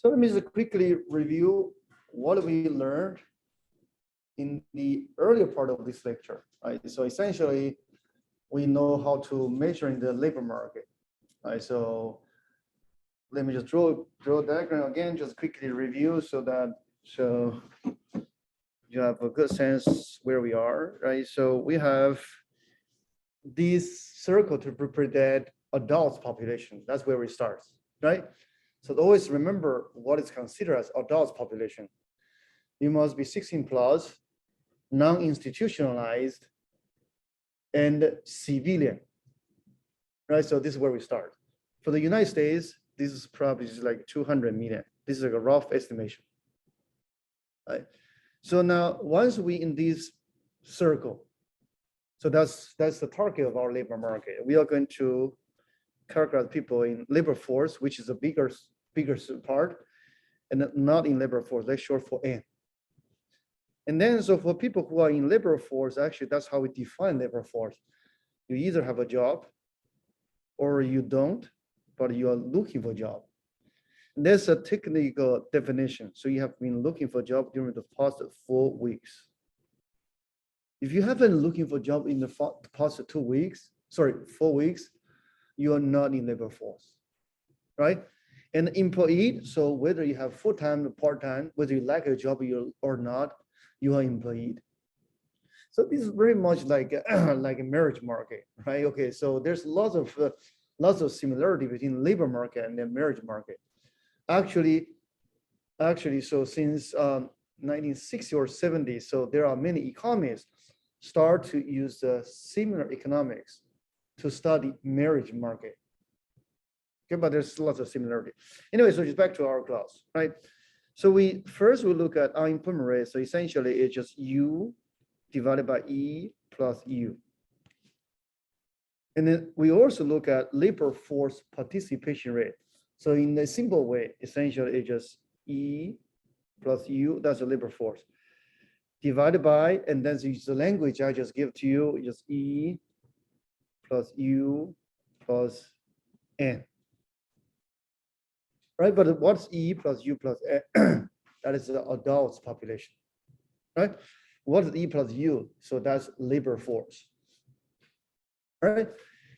So let me just quickly review what we learned in the earlier part of this lecture, right? So essentially, we know how to measure in the labor market, right? So let me just draw a diagram again, just quickly review so you have a good sense where we are, right? So we have this circle to represent adults population. That's where we start, right? So always remember what is considered as adults population. You must be 16 plus, non-institutionalized, and civilian, right? So this is where we start. For the United States, this is probably just like 200 million. This is like a rough estimation, right? So now once we in this circle, so that's the target of our labor market. We are going to characterize people in labor force, which is a bigger part, and not in labor force. That's short for N. And then, so for people who are in labor force, actually, that's how we define labor force. You either have a job or you don't, but you are looking for a job. There's a technical definition. So you have been looking for a job during the past 4 weeks. If you haven't looking for a job in the past 4 weeks, you are not in labor force, right? And employed, so whether you have full-time or part-time, whether you like a job or not, you are employed. So this is very much like like a marriage market, right? Okay, so there's lots of similarity between labor market and the marriage market. Actually, so since 1960 or 70, so there are many economists start to use similar economics to study marriage market. Okay, but there's lots of similarity. Anyway, so just back to our class, right? So we look at unemployment rate. So essentially, it's just U divided by E plus U. And then we also look at labor force participation rate. So in a simple way, essentially, it's just E plus U, that's the labor force, divided by, and then the language I just give to you, just E plus U plus N. Right, but what's E plus U plus N? That is the adults population, right? What is E plus U? So that's labor force, right?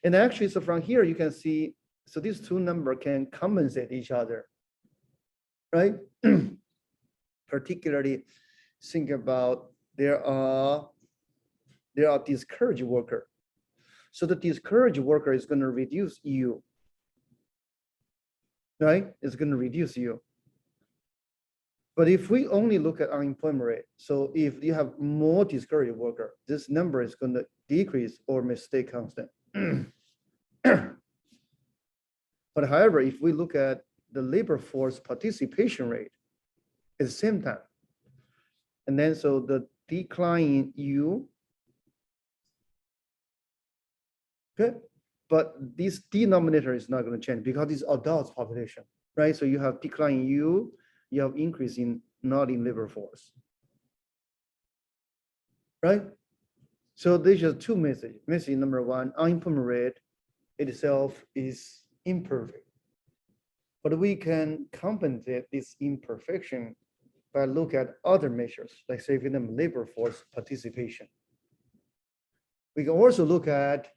And actually, so from here you can see, so these two numbers can compensate each other, right? Particularly think about there are discouraged worker. So the discouraged worker is going to reduce U, right? It's going to reduce U. But if we only look at unemployment rate, so if you have more discouraged worker, this number is going to decrease or may stay constant. But however, if we look at the labor force participation rate at the same time, and then so the decline in U, okay, but this denominator is not going to change because it's adults population, right? So you have decline in U, you have increase in not in labor force, right? So there's just two messages. Message number one, unemployment rate itself is imperfect, but we can compensate this imperfection by look at other measures, like say for them labor force participation. We can also look at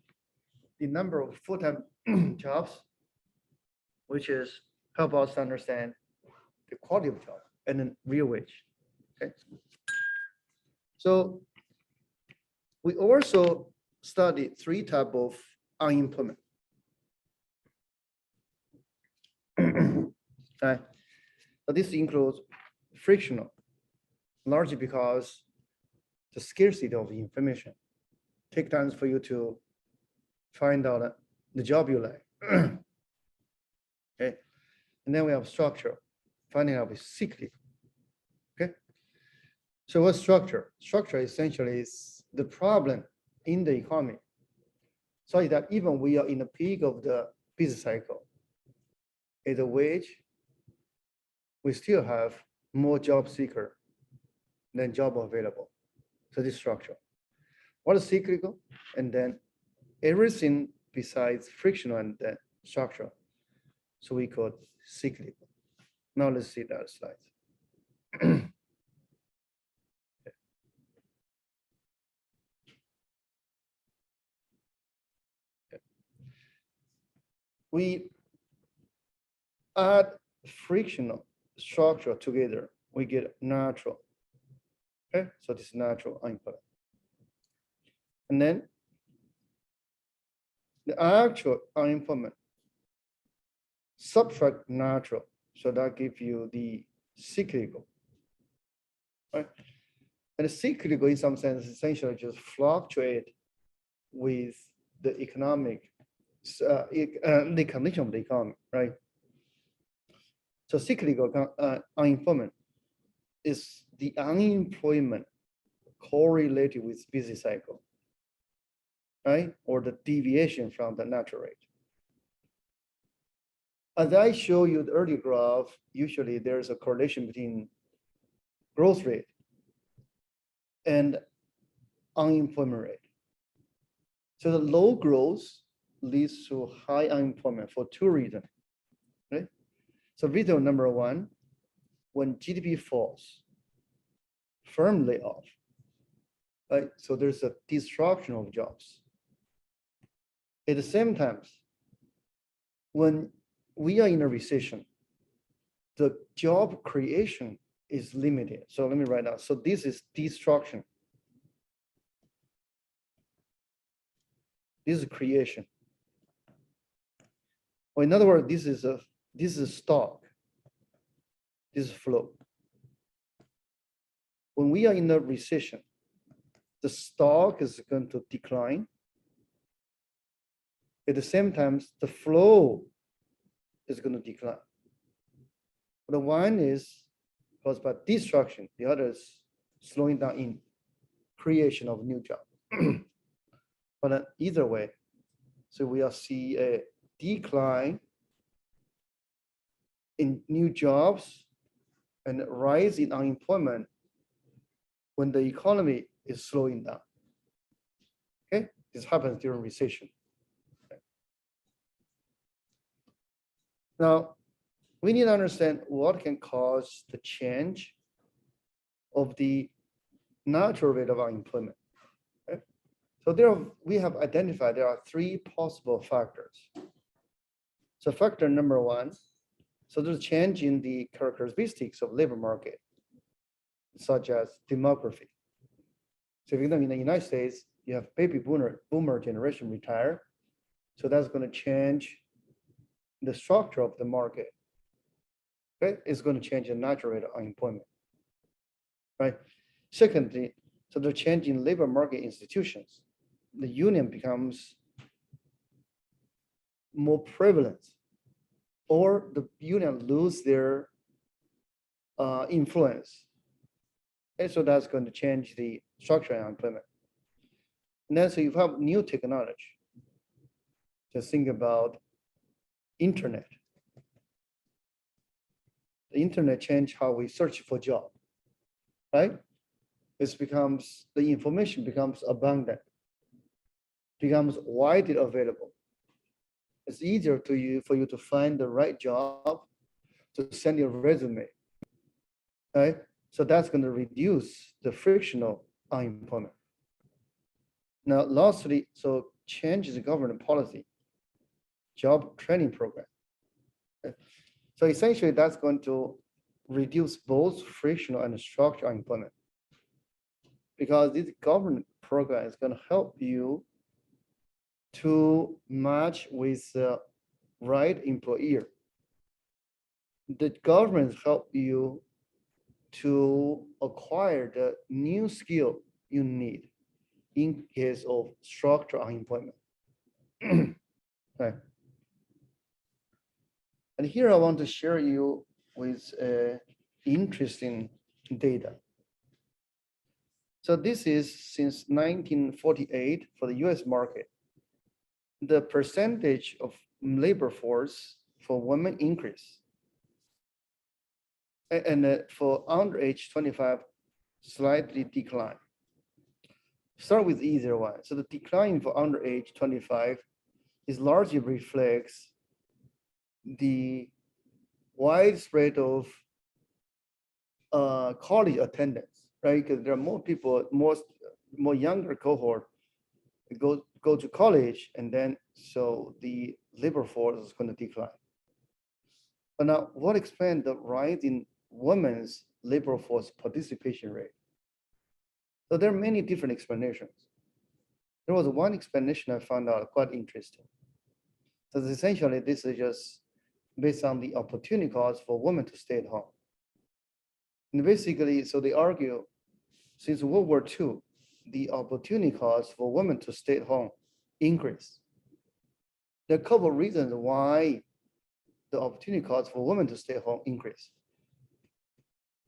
the number of full-time jobs, which is help us understand the quality of job and then real wage. Okay. So we also studied 3 types of unemployment. Right. So this includes frictional, largely because the scarcity of information. Take time for you to find out the job you like. Okay. And then we have structure, finding out with cyclical. Okay. So what's structure? Structure essentially is the problem in the economy, so that even we are in the peak of the business cycle, at the wage, we still have more job seeker than job available. So this structure. What is cyclical? And then everything besides frictional and then structural. So we call cyclical. Now let's see that slide. We add frictional structure together, we get natural. Okay, so this is natural unemployment. And then the actual unemployment subtract natural, so that gives you the cyclical. Right? And the cyclical, in some sense, essentially just fluctuate with the economic, the condition of the economy, right? So cyclical unemployment is the unemployment correlated with business cycle, right? Or the deviation from the natural rate. As I show you the earlier graph, usually there's a correlation between growth rate and unemployment rate. So the low growth leads to high unemployment for two reasons, right? So reason number one, when GDP falls, firm layoff, right? So there's a disruption of jobs. At the same time, when we are in a recession, the job creation is limited. So let me write down. So this is destruction. This is creation. Or in other words, this is stock. This is flow. When we are in a recession, the stock is going to decline. At the same time, the flow is going to decline. The one is caused by destruction, the other is slowing down in creation of new jobs. But either way, so we'll see a decline in new jobs and a rise in unemployment when the economy is slowing down. Okay, this happens during recession. Okay. Now, we need to understand what can cause the change of the natural rate of unemployment. Okay. So we have identified there are three possible factors. So factor number one, so there's a change in the characteristics of labor market, such as demography. So if you know in the United States, you have baby boomer generation retire. So that's going to change the structure of the market. Okay, it's going to change the natural rate of unemployment. Right. Secondly, so the change in labor market institutions, the union becomes more prevalent, or the union lose their influence. And so that's going to change the structure of unemployment. And then so you have new technology. Just think about internet. The internet changed how we search for job, right? The information becomes abundant, becomes widely available. It's easier for you to find the right job, to send your resume, right? So that's going to reduce the frictional unemployment. Now, lastly, so change the government policy, job training program. Okay. So essentially, that's going to reduce both frictional and structural unemployment, because this government program is going to help you to match with the right employer. The government help you to acquire the new skill you need in case of structural unemployment. Okay. And here I want to share you with interesting data. So this is since 1948 for the US market. The percentage of labor force for women increase. And for under age 25, slightly decline. Start with easier one. So the decline for under age 25 is largely reflects the widespread of college attendance, right? Because there are more people, more younger cohort go to college, and then so the labor force is going to decline. But now, what explains the rise in women's labor force participation rate? So there are many different explanations. There was one explanation I found out quite interesting. So essentially, this is just based on the opportunity cost for women to stay at home. And basically, so they argue, since World War II, the opportunity cost for women to stay at home increased. There are a couple of reasons why the opportunity cost for women to stay at home increased.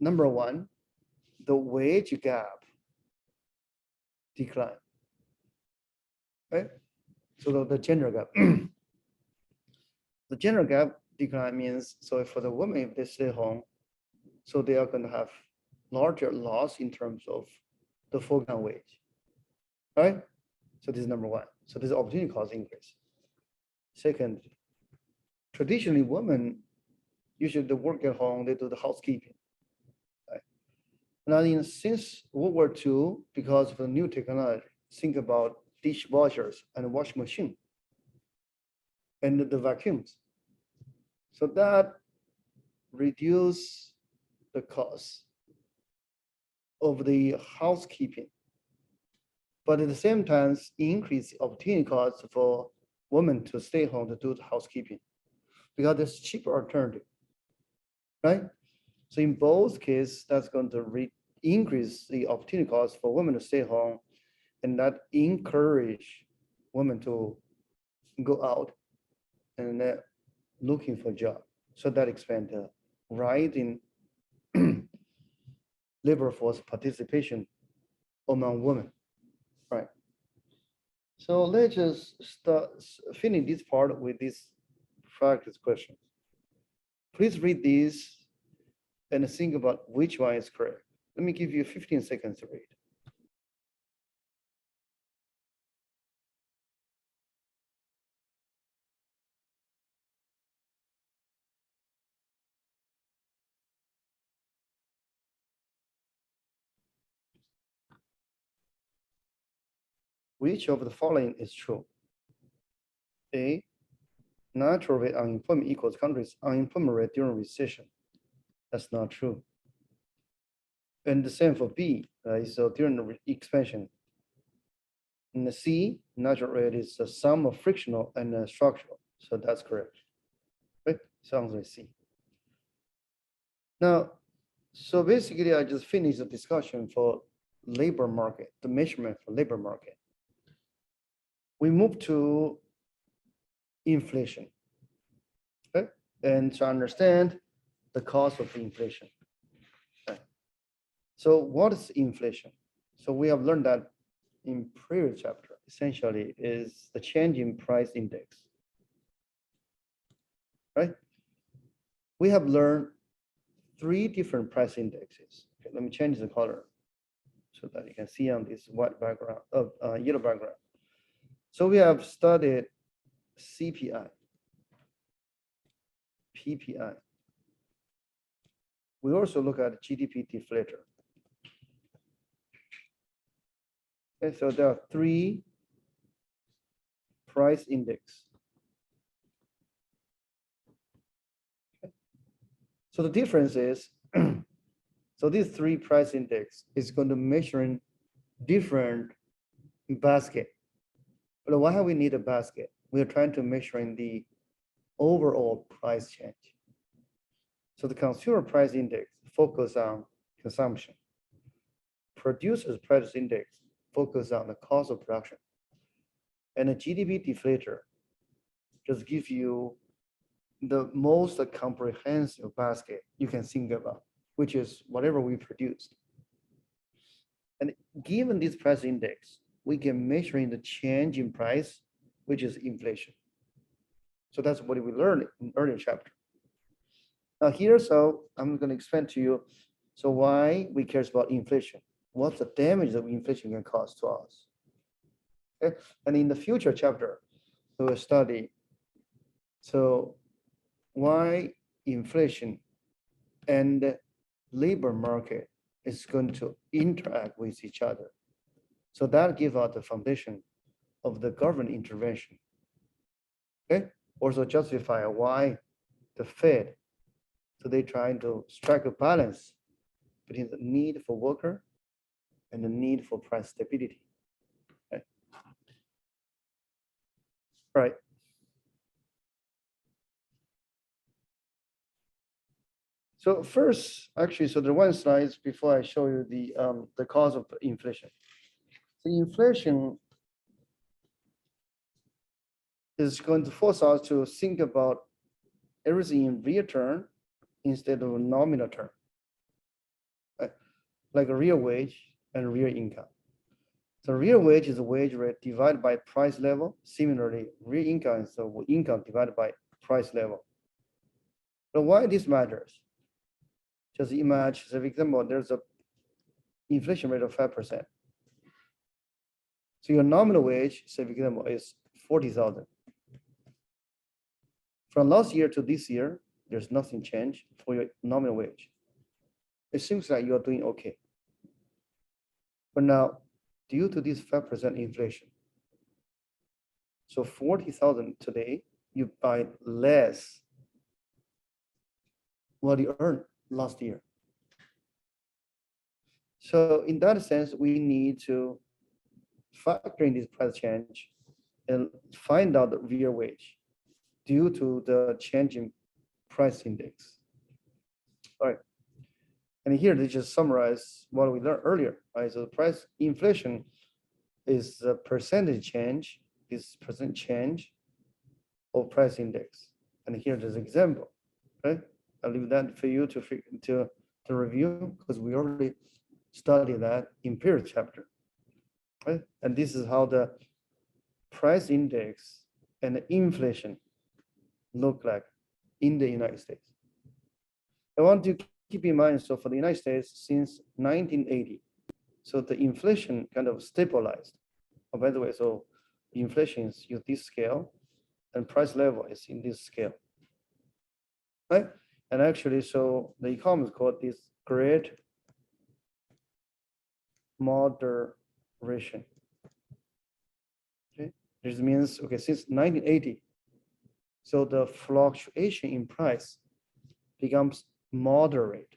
Number one, the wage gap decline, right? So the gender gap. The gender gap decline means, so for the women, if they stay home, so they are going to have larger loss in terms of the foregone wage, right? So this is number one. So this opportunity cost increase. Second, traditionally women, usually they work at home, they do the housekeeping. Right? Now, since World War II, because of the new technology, think about dishwashers and washing machine and the vacuums. So that reduce the cost of the housekeeping, but at the same time, increase the opportunity cost for women to stay home to do the housekeeping because there's cheaper alternative, right? So in both cases, that's going to increase the opportunity cost for women to stay home, and that encourage women to go out and looking for a job. So that explains the rise in labor force participation among women, right? So let's just finish this part with this practice question. Please read these and think about which one is correct. Let me give you 15 seconds to read. Which of the following is true? A, natural rate unemployment equals country's unemployment rate during recession. That's not true. And the same for B, right? So during the expansion. And the C, natural rate is the sum of frictional and structural. So that's correct. Right? So answer is C. Now, so basically I just finished the discussion for labor market, the measurement for labor market. We move to inflation, okay? And to understand the cause of inflation. Okay. So what is inflation? So we have learned that in previous chapter, essentially is the change in price index, right? We have learned 3 different price indexes. Okay, let me change the color so that you can see on this white background, yellow background. So we have studied CPI, PPI. We also look at GDP deflator. Okay, so there are 3 price index. Okay. So the difference is, so these 3 price index is going to measure in different basket. But why have we need a basket? We are trying to measure in the overall price change. So the consumer price index focus on consumption. Producers price index focus on the cost of production. And the GDP deflator just gives you the most comprehensive basket you can think about, which is whatever we produced. And given this price index, we can measure in the change in price, which is inflation. So that's what we learned in earlier chapter. Now here, so I'm going to explain to you, so why we care about inflation. What's the damage that inflation can cause to us? Okay? And in the future chapter, we will study, so why inflation and labor market is going to interact with each other. So that gives us the foundation of the government intervention. Okay, also justify why the Fed, so they trying to strike a balance between the need for worker and the need for price stability. Okay. Right. So first, actually, so the one slide before I show you the cause of inflation. The inflation is going to force us to think about everything in real term instead of nominal term, right? Like a real wage and real income. So real wage is a wage rate divided by price level. Similarly, real income is the income divided by price level. So why this matters? Just imagine, for example, there's a inflation rate of 5%. So your nominal wage, say for example, is 40,000. From last year to this year, there's nothing changed for your nominal wage. It seems like you are doing okay. But now, due to this 5% inflation, so 40,000 today, you buy less what you earned last year. So in that sense, we need to factor in this price change and find out the real wage due to the change in price index. All right. And here they just summarize what we learned earlier, right? So the price inflation is the percentage change, is percent change of price index. And here there's an example, right? I'll leave that for you to review because we already studied that in previous chapter, right? And this is how the price index and the inflation look like in the United States. I want to keep in mind, so for the United States, since 1980, so the inflation kind of stabilized. Oh, by the way, so inflation is in this scale and price level is in this scale, right? And actually, so the economists call this great moderation. Okay, this means, okay, since 1980, so the fluctuation in price becomes moderate,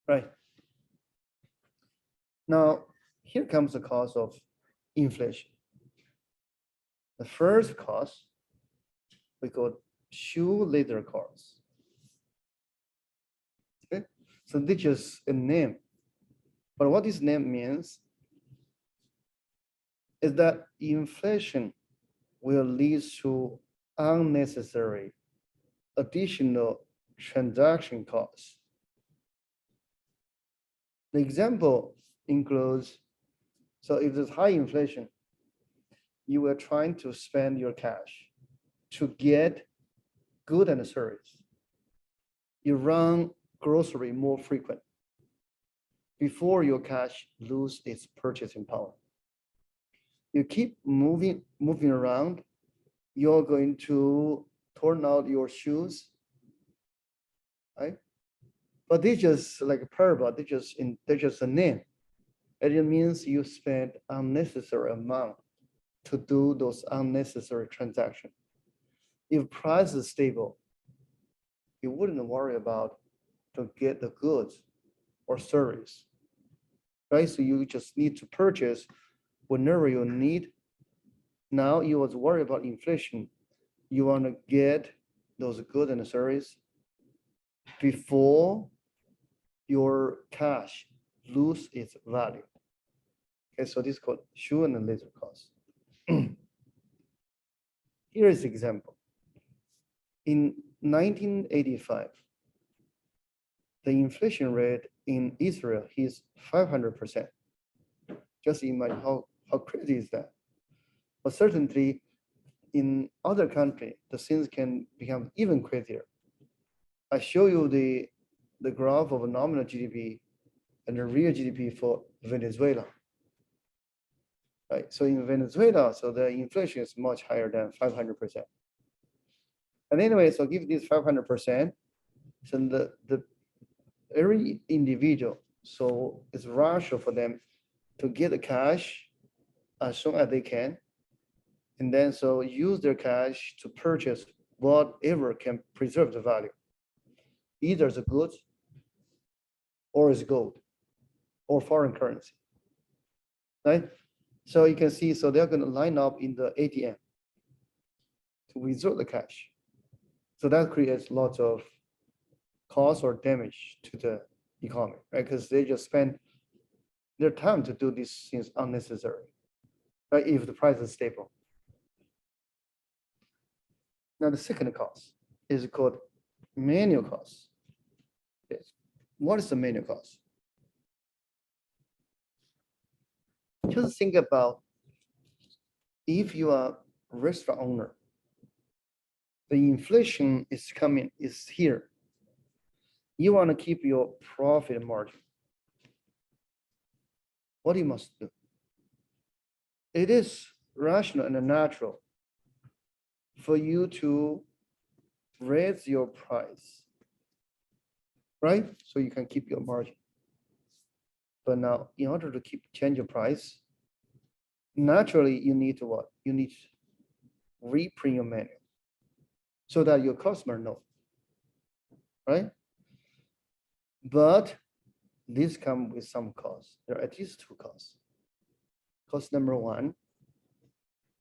right? Now, here comes the cause of inflation. The first cause we call shoe leather costs. Okay, so this is a name, but what this name means is that inflation will lead to unnecessary additional transaction costs. The example includes, so if there's high inflation, you are trying to spend your cash to get good and service. You run grocery more frequent before your cash lose its purchasing power. You keep moving around, you're going to turn out your shoes, right? But they just like a parable, they're just a name. And it means you spend unnecessary amount to do those unnecessary transactions. If price is stable, you wouldn't worry about to get the goods or service, right? So you just need to purchase whenever you need. Now you was worried about inflation. You want to get those goods and service before your cash lose its value. Okay, so this is called shoe and leather cost. Here is example. In 1985, the inflation rate in Israel is 500%. Just imagine how crazy is that? But certainly in other countries, the things can become even crazier. I show you the graph of nominal GDP and the real GDP for Venezuela. Right, so in Venezuela, so the inflation is much higher than 500%. And anyway, so give this 500%. So the every individual, so it's rational for them to get the cash as soon as they can. And then so use their cash to purchase whatever can preserve the value. Either it's a goods or it's gold or foreign currency, right? So you can see, so they're going to line up in the ATM to withdraw the cash. So that creates lots of cost or damage to the economy, right? Because they just spend their time to do these things unnecessary, right? If the price is stable. Now the second cost is called manual cost. Yes. What is the manual cost? Just think about if you are a restaurant owner, the inflation is coming, is here. You want to keep your profit margin. What you must do? It is rational and natural for you to raise your price, right? So you can keep your margin. But now, in order to change your price, naturally you need to what? You need to reprint your menu so that your customer know, right? But this comes with some costs. There are at least two costs. Cost number one,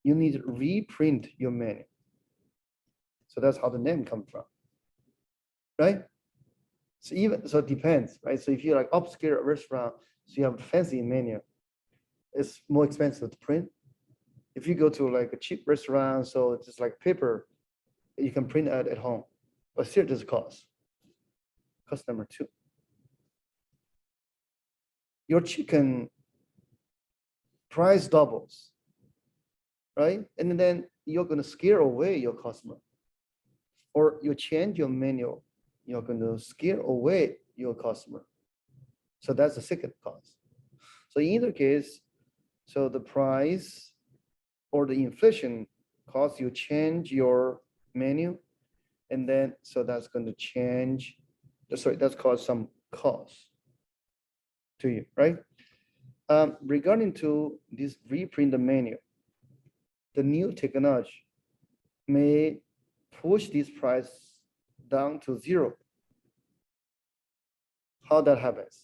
you need to reprint your menu. So that's how the name comes from, right? So it depends, right? So if you're like upscale restaurant, so you have a fancy menu, it's more expensive to print. If you go to like a cheap restaurant, so it's just like paper, you can print it at home, but still there's cost. Cost number two, your chicken price doubles, right? And then you're going to scare away your customer, or you change your menu, you're going to scare away your customer. So that's the second cost. So in either case, so the price or the inflation cause you change your menu, and then so that's going to change. Sorry, that's cause some cost to you, right? Regarding to this reprint the menu, the new technology may push this price down to zero. How that happens?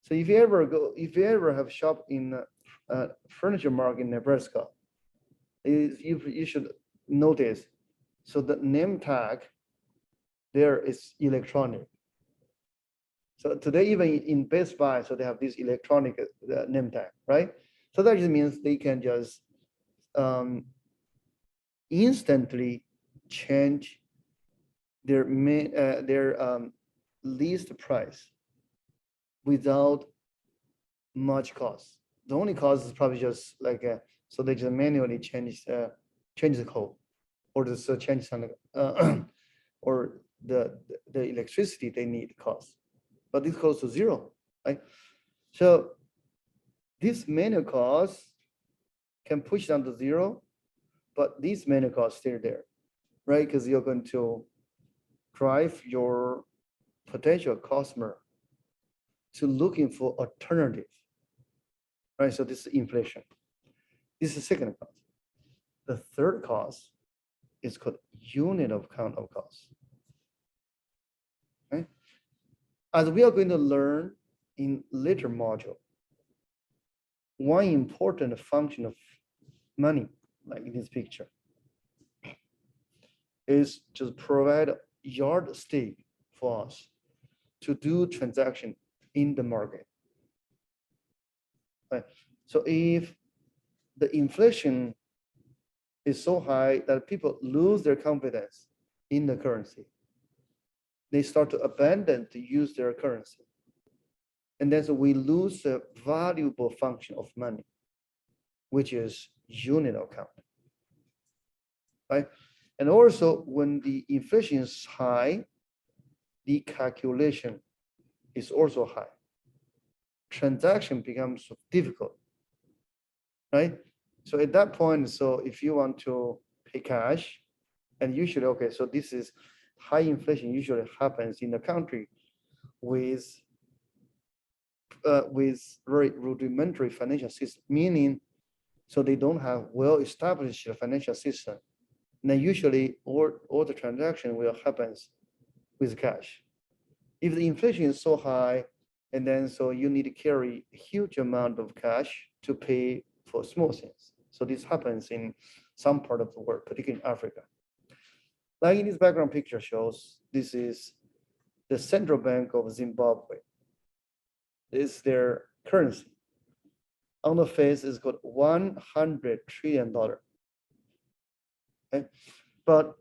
So if you ever have shop in a furniture market in Nebraska, you should notice. So the name tag there is electronic. So today, even in Best Buy, so they have this electronic name tag, right? So that just means they can just instantly change their list price without much cost. The only cost is probably just like so they just manually change the code, or just change some or the electricity they need cost, but this goes to zero, right? So this manual cost can push down to zero, but these manual costs stay there, right? Because you're going to drive your potential customer to looking for alternative, right? So this is inflation. This is the second cost. The third cost is called unit of count of cost. Right? As we are going to learn in later module, one important function of money, like in this picture, is to provide a yardstick for us to do transaction in the market. Right? So if the inflation is so high that people lose their confidence in the currency, they start to abandon to use their currency. And then so we lose a valuable function of money, which is unit of count, right? And also when the inflation is high, the calculation is also high. Transaction becomes difficult, right? So at that point, so if you want to pay cash, And usually, okay, so this is high inflation usually happens in a country with very rudimentary financial system, meaning so they don't have well-established financial system. And then usually all the transaction will happens with cash. If the inflation is so high, and then so you need to carry a huge amount of cash to pay for small things. So this happens in some part of the world, particularly in Africa. Like in this background picture shows, this is the Central Bank of Zimbabwe. This is their currency. On the face is called $100 trillion. Okay? But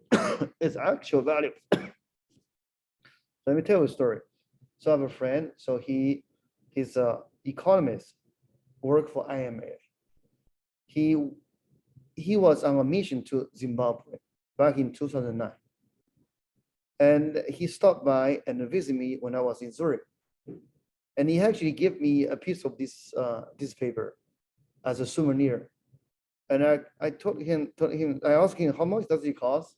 its actual value. Let me tell you a story. So I have a friend, so he's an economist, worked for IMF. He was on a mission to Zimbabwe back in 2009. And he stopped by and visited me when I was in Zurich. And he actually gave me a piece of this paper as a souvenir. And I told him, I asked him, how much does it cost?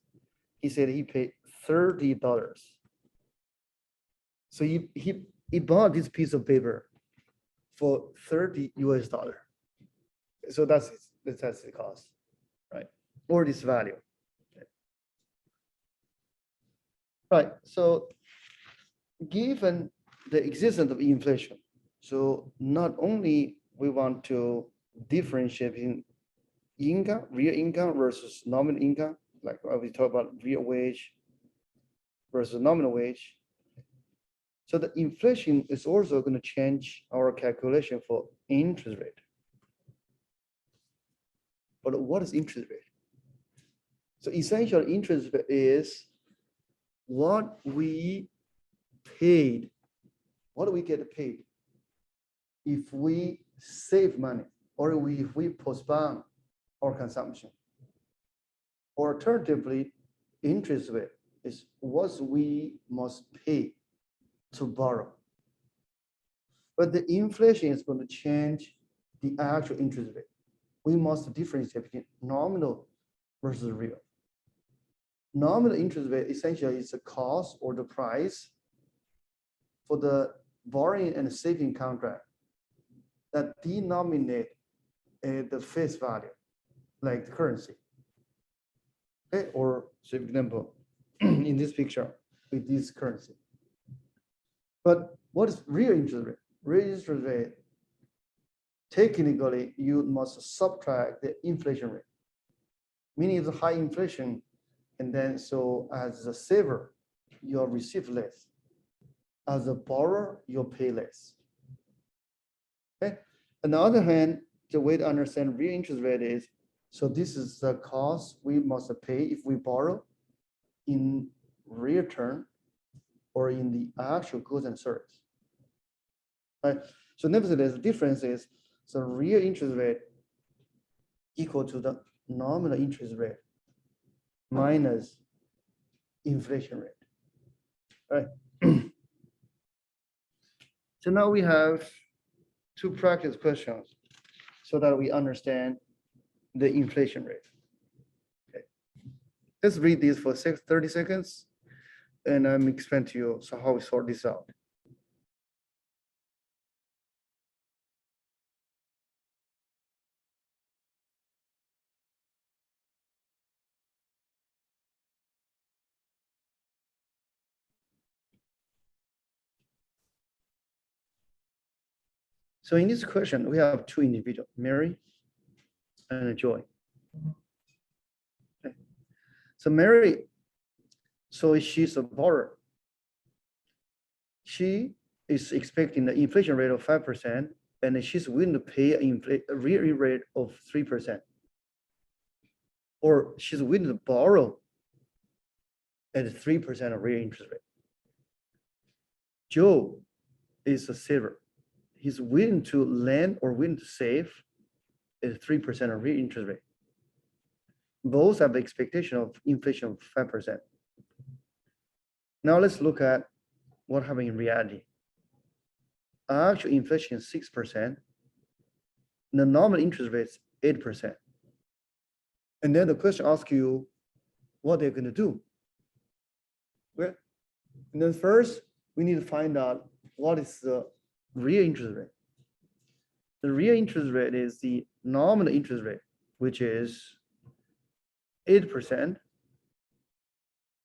He said he paid $30. So he bought this piece of paper for $30 US. So that's the cost, right? Or this value. Right. So given the existence of inflation, so not only we want to differentiate in income, real income versus nominal income, like we talk about real wage versus nominal wage. So the inflation is also going to change our calculation for interest rate. But what is interest rate? So essentially, interest rate is what we paid, what do we get paid if we save money or if we postpone our consumption. Or alternatively, interest rate is what we must pay to borrow. But the inflation is going to change the actual interest rate. We must differentiate between nominal versus real. Nominal interest rate essentially is the cost or the price for the borrowing and saving contract that denominate the face value, like the currency. Okay, or so for example, in this picture with this currency. But what is real interest rate? Real interest rate, technically, you must subtract the inflation rate, meaning it's a high inflation, and then so as a saver, you'll receive less. As a borrower, you'll pay less. Okay. On the other hand, the way to understand real interest rate is, so this is the cost we must pay if we borrow in real term or in the actual goods and service. Right. So nevertheless, the difference is the real interest rate equal to the nominal interest rate minus inflation rate. Right. So now we have two practice questions so that we understand the inflation rate. Okay. Let's read this for 30 seconds, and I'm explain to you so how we sort this out. So in this question, we have two individuals, Mary and Joy. Okay. So Mary, so she's a borrower. She is expecting the inflation rate of 5%, and she's willing to pay a real rate of 3%. Or she's willing to borrow at 3% of real interest rate. Joe is a saver. He's willing to lend or willing to save at 3% of real interest rate. Both have the expectation of inflation of 5%. Now let's look at what happened in reality. Actual inflation is 6%. The nominal interest rate is 8%. And then the question asks you, what they're going to do. Okay? And then first, we need to find out what is the real interest rate. The real interest rate is the nominal interest rate, which is 8%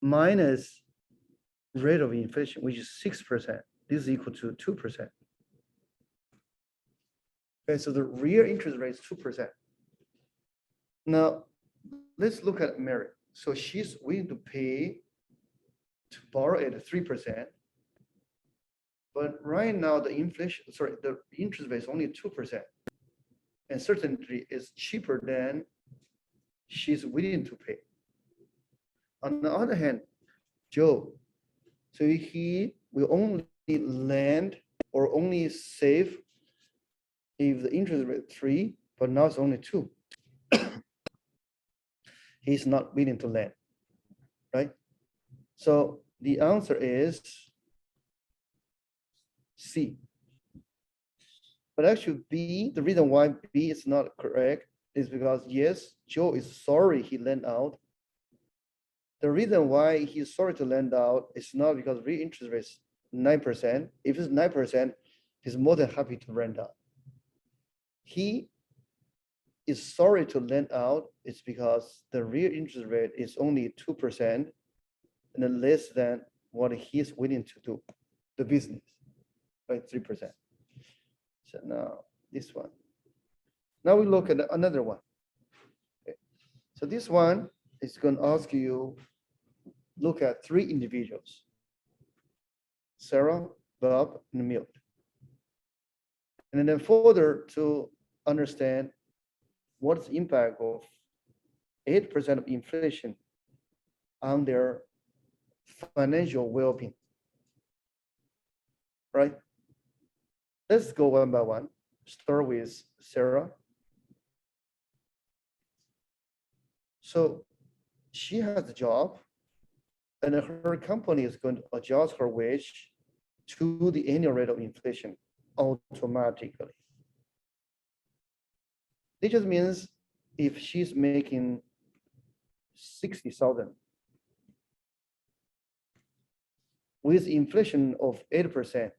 minus rate of inflation, which is 6%. This is equal to 2%. Okay, so the real interest rate is 2%. Now, let's look at Mary. So she's willing to pay to borrow at 3%. But right now, the interest rate is only 2%. And certainly is cheaper than she's willing to pay. On the other hand, Joe, so he will only lend or only save if the interest rate is 3, but now it's only 2. He's not willing to lend, right? So the answer is C. But actually B, the reason why B is not correct is because yes, Joe is sorry he lent out. The reason why he's sorry to lend out is not because real interest rate is 9%. If it's 9%, he's more than happy to rent out. He is sorry to lend out, it's because the real interest rate is only 2% and less than what he's willing to do, the business, right? 3%. So now this one. Now we look at another one. Okay. So this one is going to ask you, look at 3 individuals, Sarah, Bob, and Milt. And then further to understand what's the impact of 8% of inflation on their financial well-being, right? Let's go one by one. Start with Sarah. So she has a job, and her company is going to adjust her wage to the annual rate of inflation automatically. It just means if she's making 60,000 with inflation of 8%,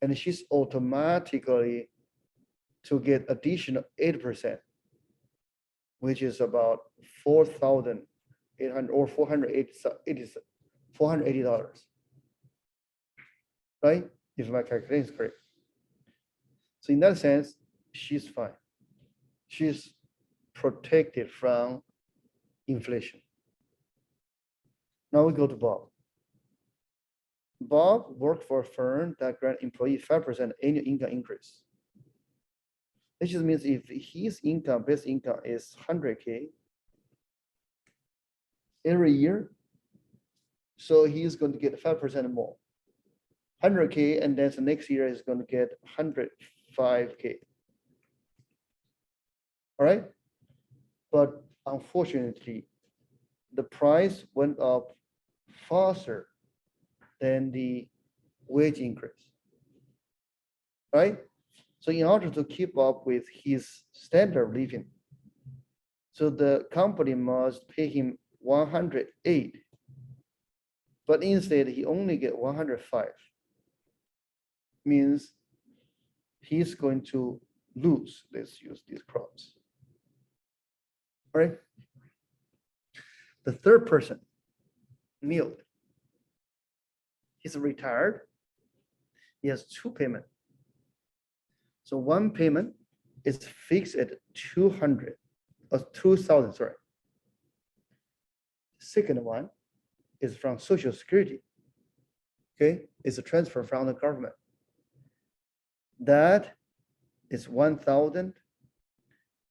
and she's automatically to get additional 8%, which is about 4,800 or $480, right? If my calculation is correct. So in that sense, she's fine. She's protected from inflation. Now we go to Bob. Bob worked for a firm that grant employee 5% annual income increase. This just means if his income, base income is 100K every year, so he's going to get 5% more. 100K, and then the next year is going to get 105K. All right, but unfortunately, the price went up faster than the wage increase, right? So in order to keep up with his standard of living, so the company must pay him 108, but instead he only get 105. Means he's going to lose. Let's use these crops. All right. The third person, Milt. He's retired. He has 2 payments. So one payment is fixed at 200 or 2,000. Sorry. Second one is from Social Security. Okay, it's a transfer from the government. That is 1,000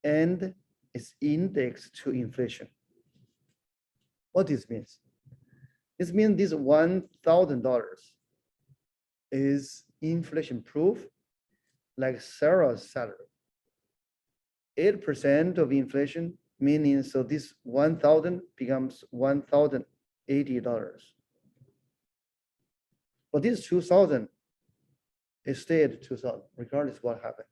and is indexed to inflation. What this means? This means this $1,000 is inflation proof, like Sarah's salary. 8% of inflation, meaning so this 1,000 becomes $1,080. But this 2,000 is stay at 2,000, regardless of what happened.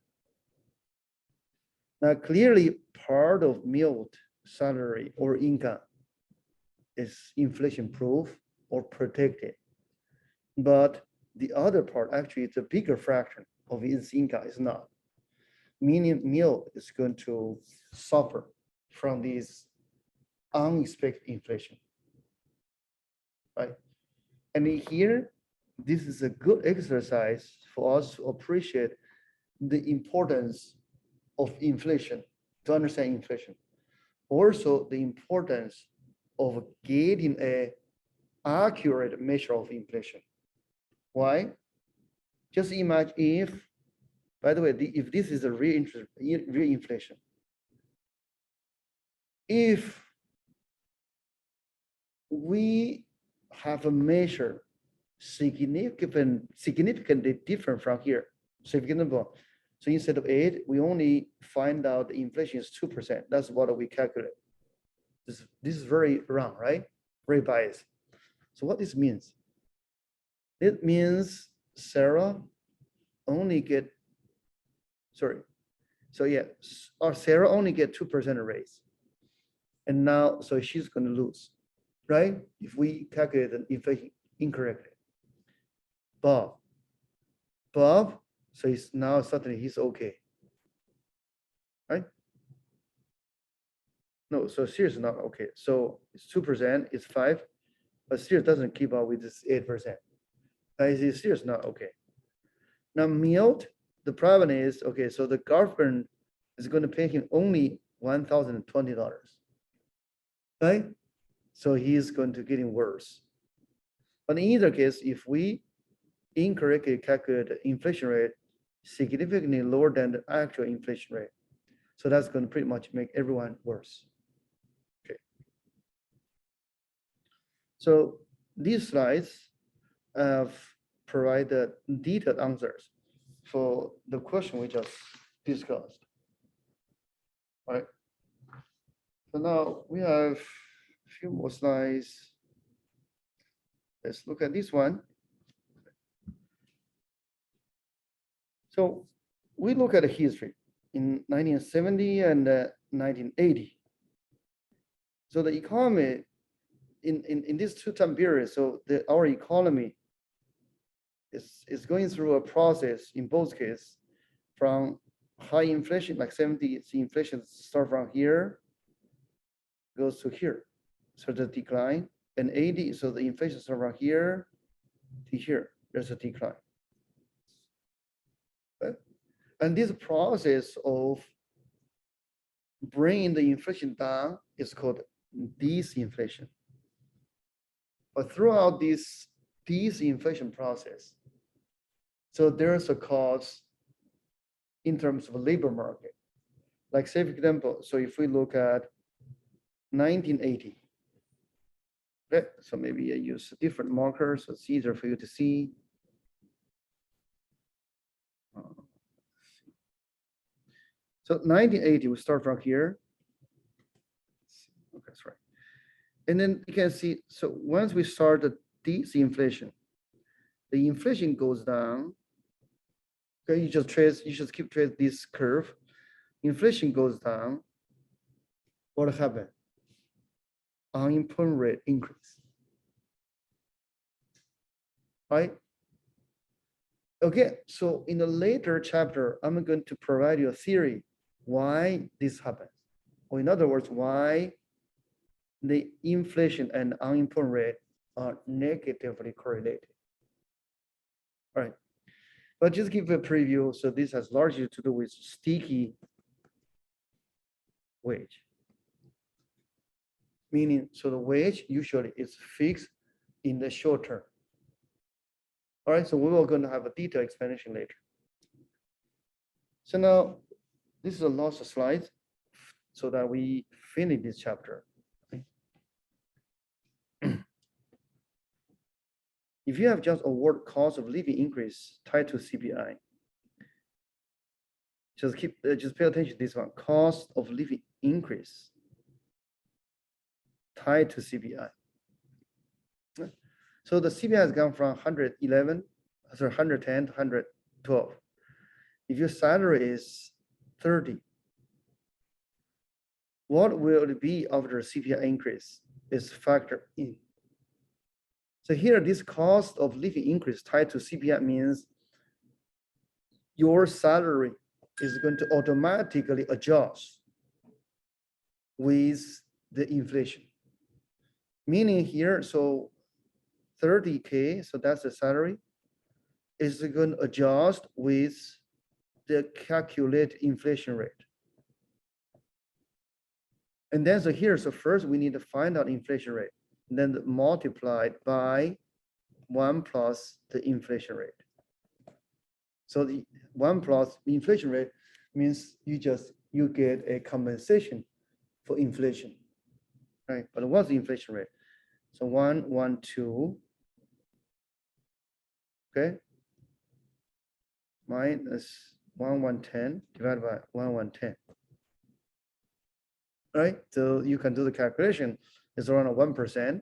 Now, clearly part of Milt's salary or income is inflation proof or protected. But the other part, actually, it's a bigger fraction of its income is not. Meaning meal is going to suffer from these unexpected inflation, right? And here, this is a good exercise for us to appreciate the importance of inflation, to understand inflation. Also, the importance of getting a accurate measure of inflation. Why? Just imagine if, by the way, if this is a real inflation, if we have a measure significantly different from here, so for example, so instead of 8, we only find out the inflation is 2%. That's what we calculate. This is very wrong, right? Very biased. So what this means? It means Sarah only get, sorry. So yeah, or Sarah only get 2% raise. And now, so she's going to lose, right? If we calculate the inflation incorrectly. Bob, so it's now suddenly he's okay, right? No, so Sears is not okay. So it's 2%, it's 5, but Sears doesn't keep up with this 8%. Sears not okay. Now Milt, the problem is, okay, so the government is going to pay him only $1,020, right? So he's going to getting worse. But in either case, if we incorrectly calculate the inflation rate significantly lower than the actual inflation rate, so that's going to pretty much make everyone worse. Okay. So these slides provide the detailed answers for the question we just discussed. All right. So now we have a few more slides. Let's look at this one. So we look at the history in 1970 and 1980. So the economy in these two time periods, so our economy is going through a process in both cases from high inflation, like 70, the inflation start from here, goes to here. So the decline, and 80, so the inflation start from here to here, there's a decline. And this process of bringing the inflation down is called disinflation. But throughout this disinflation process, so there's a cause in terms of labor market. Like say, for example, so if we look at 1980, okay, so maybe I use different markers, so it's easier for you to see. So 1980, we start from here. Okay, that's right. And then you can see, so once we start the disinflation, the inflation goes down. Okay, you just keep trace this curve. Inflation goes down. What happened? Unemployment rate increase. Right? Okay, so in the later chapter, I'm going to provide you a theory why this happens. Or in other words, why the inflation and unemployment rate are negatively correlated. All right, but just give a preview. So this has largely to do with sticky wage. Meaning, so the wage usually is fixed in the short term. All right, so we are going to have a detailed explanation later. So now, this is a last slide so that we finish this chapter. Okay. If you have just a word cost of living increase tied to CPI, just pay attention to this one, cost of living increase tied to CPI. So the CPI has gone from 110 to 112. If your salary is 30, what will it be after CPI increase? is factored in. So here, this cost of living increase tied to CPI means your salary is going to automatically adjust with the inflation. Meaning here, so 30K, so that's the salary, is going to adjust with the calculated inflation rate. And then so here, so first we need to find out inflation rate, and then multiplied by 1 plus the inflation rate. So the 1 plus inflation rate means you get a compensation for inflation, right? But what's the inflation rate? So 112, okay, minus 1110 divided by 1110. Right? So you can do the calculation. It's around 1%.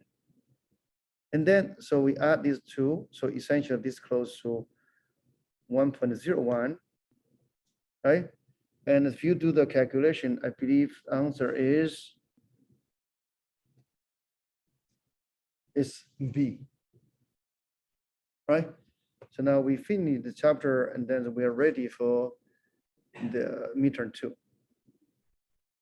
And then, so we add these two. So essentially this close to 1.01, right? And if you do the calculation, I believe the answer is B, right? So now we finish the chapter and then we are ready for the midterm 2.